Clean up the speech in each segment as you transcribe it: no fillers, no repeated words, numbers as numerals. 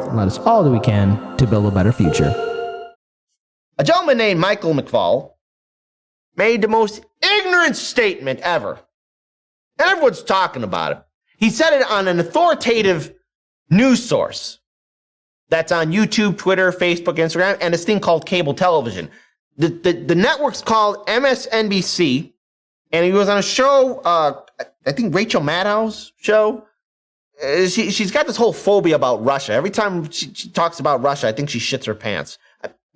and let us all do we can to build a better future. A gentleman named Michael McFaul made the most ignorant statement ever. And everyone's talking about it. He said it on an authoritative news source that's on YouTube, Twitter, Facebook, Instagram, and this thing called cable television. The network's called MSNBC, and he was on a show, I think Rachael Maddow's show. She's got this whole phobia about Russia. Every time she talks about Russia, I think she shits her pants.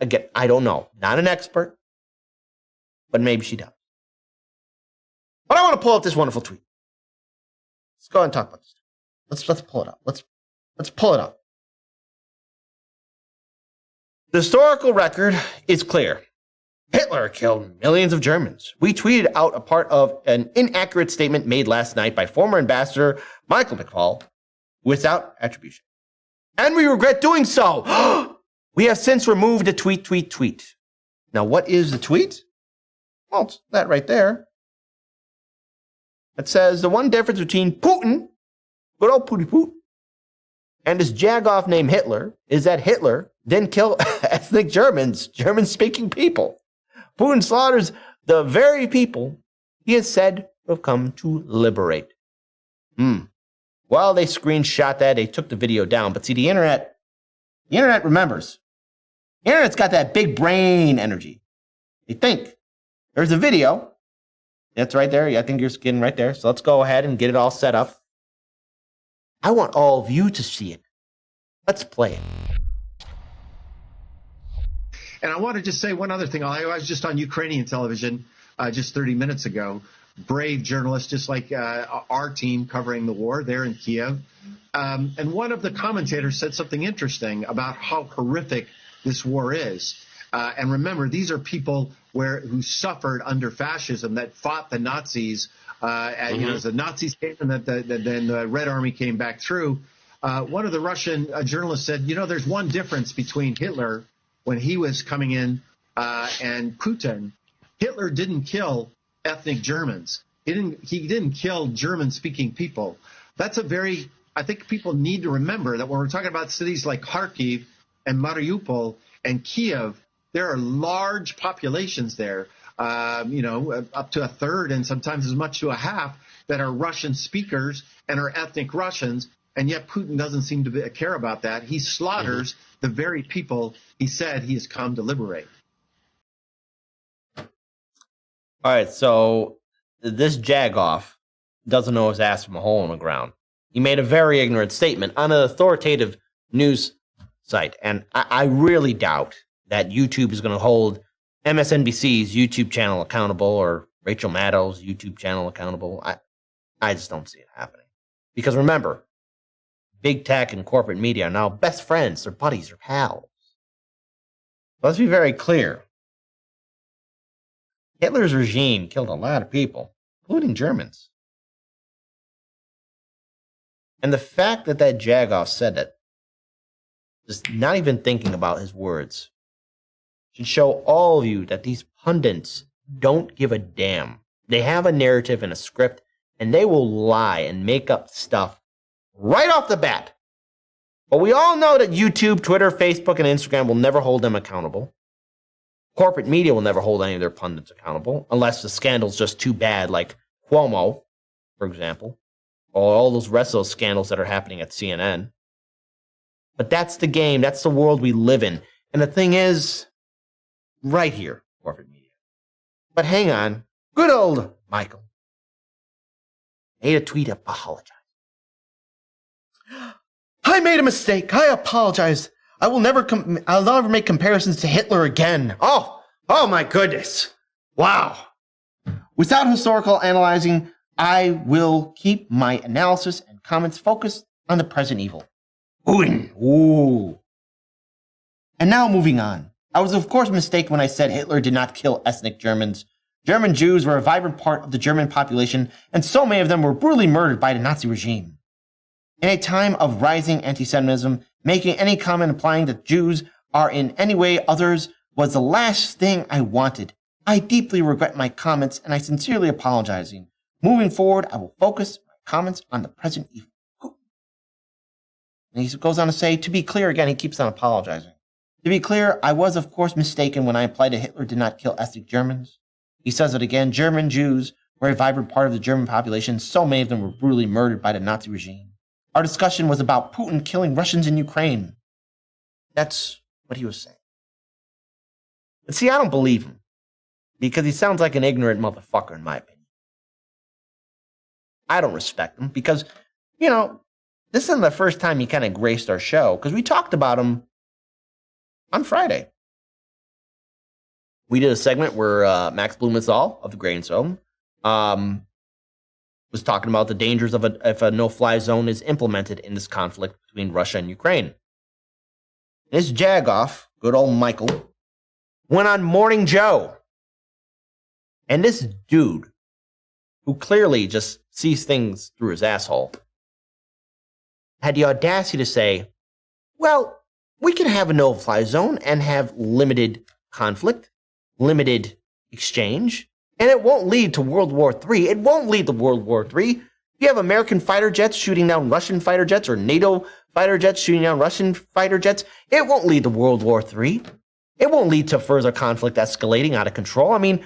Again, I don't know. Not an expert, but maybe she does. But I want to pull up this wonderful tweet. Let's go ahead and talk about this. Let's pull it up. Let's pull it up. The historical record is clear. Hitler killed millions of Germans. We tweeted out a part of an inaccurate statement made last night by former ambassador Michael McFaul without attribution. And we regret doing so. We have since removed the tweet. Now, what is the tweet? Well, it's that right there. It says the one difference between Putin, good old Putin, and this jagoff named Hitler is that Hitler didn't kill ethnic Germans, German-speaking people. Putin slaughters the very people he is said to have come to liberate. Well, they screenshot that. They took the video down. But see, the internet remembers. The internet's got that big brain energy. They think. There's a video. That's right there. I think you're getting right there. So let's go ahead and get it all set up. I want all of you to see it. Let's play it. And I want to just say one other thing. I was just on Ukrainian television just 30 minutes ago. Brave journalists, just like our team covering the war there in Kiev. And one of the commentators said something interesting about how horrific this war is. And remember, these are people who suffered under fascism, that fought the Nazis. As the Nazis came and then the Red Army came back through. One of the Russian journalists said, there's one difference between Hitler when he was coming in and Putin. Hitler didn't kill ethnic Germans. He didn't kill German-speaking people. That's I think people need to remember that when we're talking about cities like Kharkiv and Mariupol and Kiev, there are large populations there, up to a third and sometimes as much to a half that are Russian speakers and are ethnic Russians, and yet Putin doesn't seem to care about that. He slaughters the very people he said he has come to liberate. All right, so this jagoff doesn't know his ass from a hole in the ground. He made a very ignorant statement on an authoritative news site, and I really doubt that YouTube is going to hold MSNBC's YouTube channel accountable or Rachael Maddow's YouTube channel accountable. I just don't see it happening. Because remember, big tech and corporate media are now best friends, they're buddies, they're pals. Let's be very clear. Hitler's regime killed a lot of people, including Germans. And the fact that jagoff said it, just not even thinking about his words, should show all of you that these pundits don't give a damn. They have a narrative and a script, and they will lie and make up stuff right off the bat. But we all know that YouTube, Twitter, Facebook, and Instagram will never hold them accountable. Corporate media will never hold any of their pundits accountable, unless the scandal's just too bad, like Cuomo, for example, or all those rest of those scandals that are happening at CNN. But that's the game. That's the world we live in. And the thing is, right here, corporate media. But hang on. Good old Michael made a tweet apologizing. I made a mistake. I apologize. I'll never make comparisons to Hitler again. Oh my goodness. Wow. Without historical analyzing, I will keep my analysis and comments focused on the present evil. Ooh. And now moving on. I was of course mistaken when I said Hitler did not kill ethnic Germans. German Jews were a vibrant part of the German population, and so many of them were brutally murdered by the Nazi regime. In a time of rising anti-Semitism, making any comment implying that Jews are in any way others was the last thing I wanted. I deeply regret my comments, and I sincerely apologize. Moving forward, I will focus my comments on the present evil. And he goes on to say, to be clear, again, he keeps on apologizing. To be clear, I was, of course, mistaken when I implied that Hitler did not kill ethnic Germans. He says it again. German Jews were a vibrant part of the German population. So many of them were brutally murdered by the Nazi regime. Our discussion was about Putin killing Russians in Ukraine. That's what he was saying. But see, I don't believe him. Because he sounds like an ignorant motherfucker, in my opinion. I don't respect him because, you know, this isn't the first time he kind of graced our show, because we talked about him on Friday. We did a segment where Max Blumenthal of the Grain Zone was talking about the dangers of if a no-fly zone is implemented in this conflict between Russia and Ukraine. This Jagoff, good old Michael, went on Morning Joe. And this dude, who clearly just sees things through his asshole, had the audacity to say, well, we can have a no-fly zone and have limited conflict, limited exchange, and it won't lead to World War III. It won't lead to World War III. If you have American fighter jets shooting down Russian fighter jets or NATO fighter jets shooting down Russian fighter jets, it won't lead to World War III. It won't lead to further conflict escalating out of control. I mean,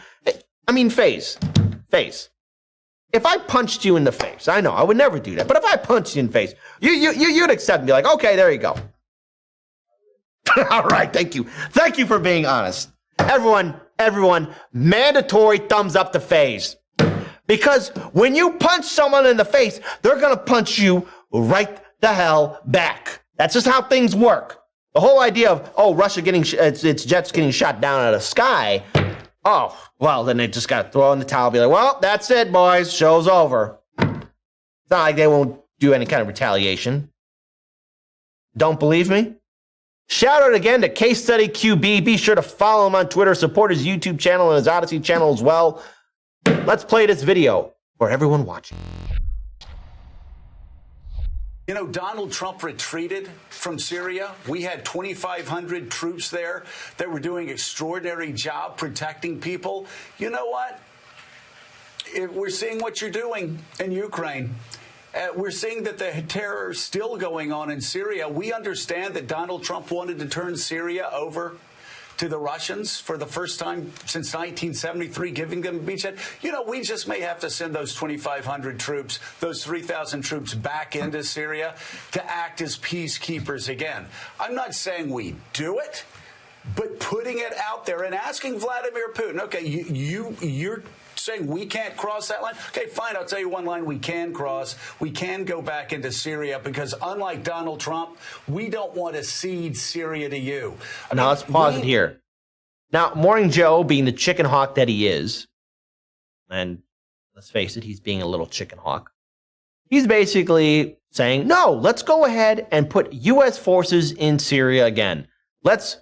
Faze. If I punched you in the face, I know I would never do that, but if I punched you in the face, you'd accept and be like, okay, there you go. All right, thank you. Thank you for being honest. Everyone, mandatory thumbs up to Faze. Because when you punch someone in the face, they're going to punch you right the hell back. That's just how things work. The whole idea of, Russia getting its jets getting shot down out of the sky, well, then they just got to throw in the towel and be like, well, that's it, boys. Show's over. It's not like they won't do any kind of retaliation. Don't believe me? Shout out again to Case Study QB. Be sure to follow him on Twitter. Support his YouTube channel and his Odyssey channel as well. Let's play this video for everyone watching. You know, Donald Trump retreated from Syria. We had 2,500 troops there that were doing an extraordinary job protecting people. You know what? We're seeing what you're doing in Ukraine. We're seeing that the terror is still going on in Syria. We understand that Donald Trump wanted to turn Syria over to the Russians for the first time since 1973, giving them a beachhead. You know, we just may have to send those 2,500 troops, those 3,000 troops back into Syria to act as peacekeepers again. I'm not saying we do it, but putting it out there and asking Vladimir Putin, okay, you're saying we can't cross that line? Okay, fine, I'll tell you one line we can cross. We can go back into Syria because unlike Donald Trump, we don't want to cede Syria to you. Now, let's pause it here. Now, Morning Joe, being the chicken hawk that he is, and let's face it, he's being a little chicken hawk, he's basically saying, no, let's go ahead and put U.S. forces in Syria again. Let's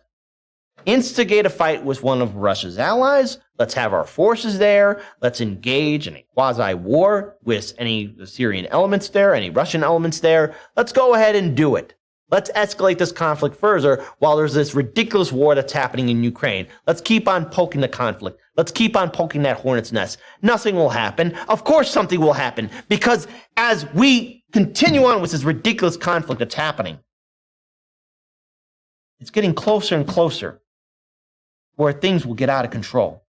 instigate a fight with one of Russia's allies. Let's have our forces there. Let's engage in a quasi-war with any Syrian elements there, any Russian elements there. Let's go ahead and do it. Let's escalate this conflict further while there's this ridiculous war that's happening in Ukraine. Let's keep on poking the conflict. Let's keep on poking that hornet's nest. Nothing will happen. Of course something will happen, because as we continue on with this ridiculous conflict that's happening, it's getting closer and closer where things will get out of control.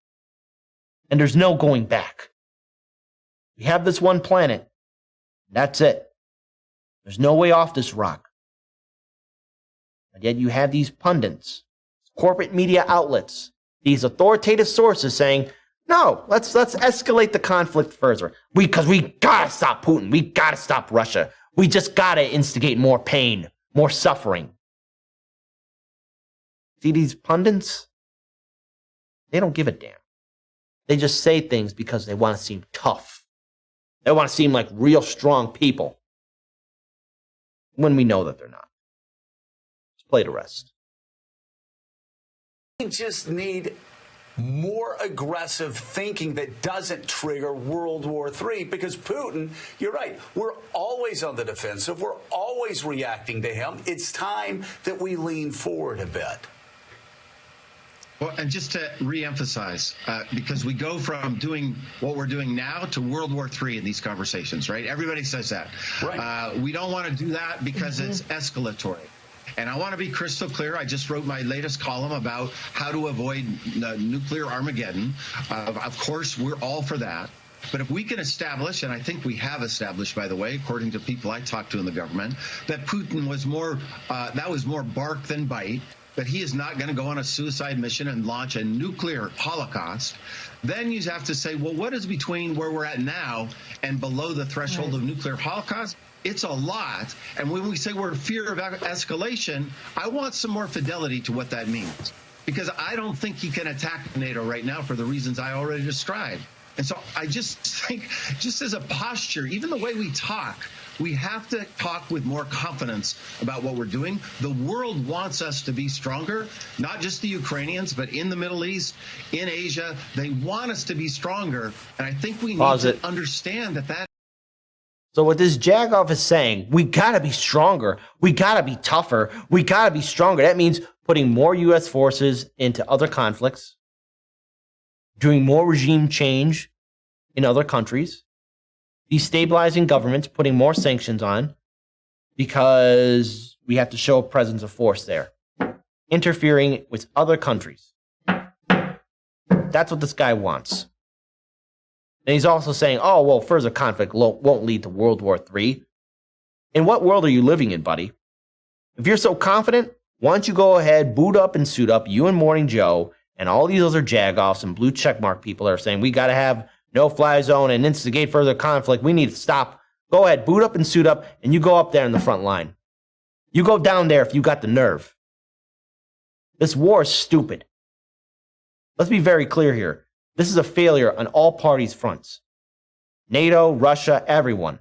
And there's no going back. We have this one planet. That's it. There's no way off this rock. And yet you have these pundits, corporate media outlets, these authoritative sources saying, no, let's escalate the conflict further. Because we gotta stop Putin. We gotta stop Russia. We just gotta instigate more pain, more suffering. See these pundits? They don't give a damn. They just say things because they want to seem tough. They want to seem like real strong people, when we know that they're not. Let's play the rest. We just need more aggressive thinking that doesn't trigger World War III, because Putin, you're right, we're always on the defensive. We're always reacting to him. It's time that we lean forward a bit. Well, and just to reemphasize, because we go from doing what we're doing now to World War III in these conversations, right? Everybody says that. Right. We don't want to do that because it's escalatory. And I want to be crystal clear. I just wrote my latest column about how to avoid nuclear Armageddon. Of course, we're all for that. But if we can establish, and I think we have established, by the way, according to people I talked to in the government, that Putin was more bark than bite, that he is not going to go on a suicide mission and launch a nuclear holocaust, then you have to say, well, what is between where we're at now and below the threshold of nuclear holocaust? It's a lot. And when we say we're in fear of escalation, I want some more fidelity to what that means. Because I don't think he can attack NATO right now for the reasons I already described. And so I just think, just as a posture, even the way we talk, we have to talk with more confidence about what we're doing. The world wants us to be stronger, not just the Ukrainians, but in the Middle East, in Asia. They want us to be stronger. And I think we need to understand that. So what this Jagoff is saying, we got to be stronger. We got to be tougher. We got to be stronger. That means putting more U.S. forces into other conflicts, doing more regime change in other countries, destabilizing governments, putting more sanctions on because we have to show a presence of force there, interfering with other countries. That's what this guy wants. And he's also saying, oh, well, further conflict won't lead to World War III. In what world are you living in, buddy? If you're so confident, why don't you go ahead, boot up and suit up, you and Morning Joe, and all these other jagoffs and blue checkmark people are saying, we got to have no-fly zone and instigate further conflict. We need to stop. Go ahead, boot up and suit up, and you go up there in the front line. You go down there if you got the nerve. This war is stupid. Let's be very clear here. This is a failure on all parties' fronts. NATO, Russia, everyone.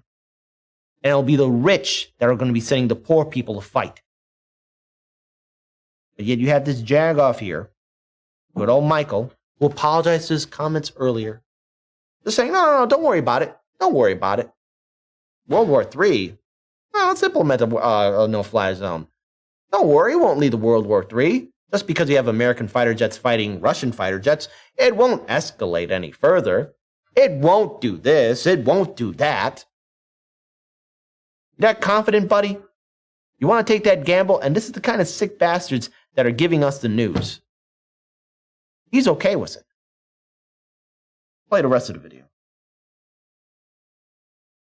And it'll be the rich that are going to be sending the poor people to fight. But yet you have this Jagoff here, good old Michael, who apologized to his comments earlier. Just saying, no, don't worry about it. Don't worry about it. World War III? No, let's implement a no-fly zone. Don't worry, it won't lead to World War III. Just because you have American fighter jets fighting Russian fighter jets, it won't escalate any further. It won't do this. It won't do that. You that confident, buddy? You want to take that gamble? And this is the kind of sick bastards that are giving us the news. He's okay with it. Play the rest of the video.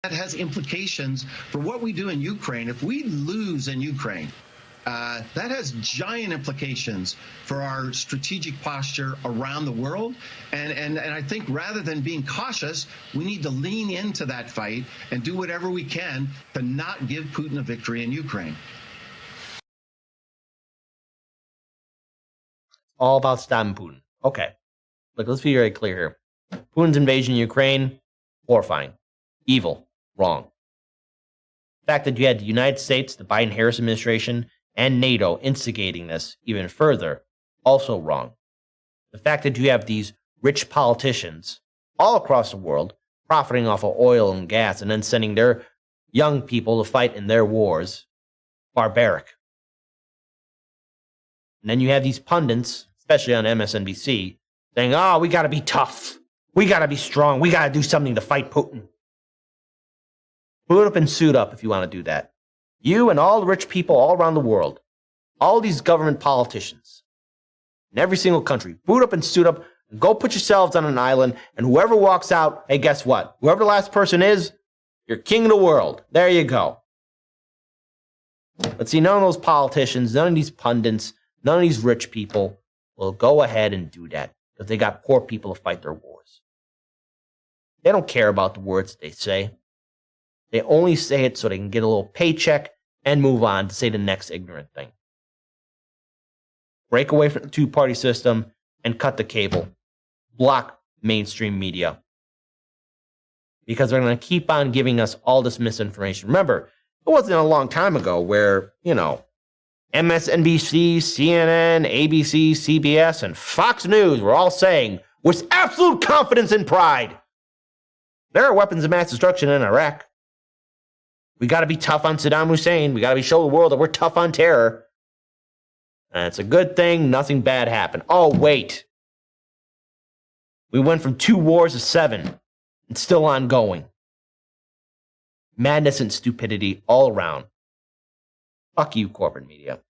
That has implications for what we do in Ukraine. If we lose in Ukraine, that has giant implications for our strategic posture around the world. And I think rather than being cautious, we need to lean into that fight and do whatever we can to not give Putin a victory in Ukraine. All about stopping Putin. Okay. Look, let's be very clear here. Putin's invasion of Ukraine, horrifying. Evil. Wrong. The fact that you had the United States, the Biden-Harris administration, and NATO instigating this even further, also wrong. The fact that you have these rich politicians all across the world profiting off of oil and gas and then sending their young people to fight in their wars, barbaric. And then you have these pundits, especially on MSNBC, saying, oh, we got to be tough. We got to be strong. We got to do something to fight Putin. Boot up and suit up if you want to do that. You and all the rich people all around the world, all these government politicians in every single country, boot up and suit up and go put yourselves on an island, and whoever walks out, hey, guess what? Whoever the last person is, you're king of the world. There you go. But see, none of those politicians, none of these pundits, none of these rich people will go ahead and do that because they got poor people to fight their wars. They don't care about the words they say. They only say it so they can get a little paycheck and move on to say the next ignorant thing. Break away from the two-party system and cut the cable. Block mainstream media. Because they're going to keep on giving us all this misinformation. Remember, it wasn't a long time ago where, MSNBC, CNN, ABC, CBS, and Fox News were all saying, with absolute confidence and pride, there are weapons of mass destruction in Iraq. We got to be tough on Saddam Hussein. We got to show the world that we're tough on terror. And it's a good thing nothing bad happened. Oh, wait. We went from 2 wars to 7. It's still ongoing. Madness and stupidity all around. Fuck you, corporate media.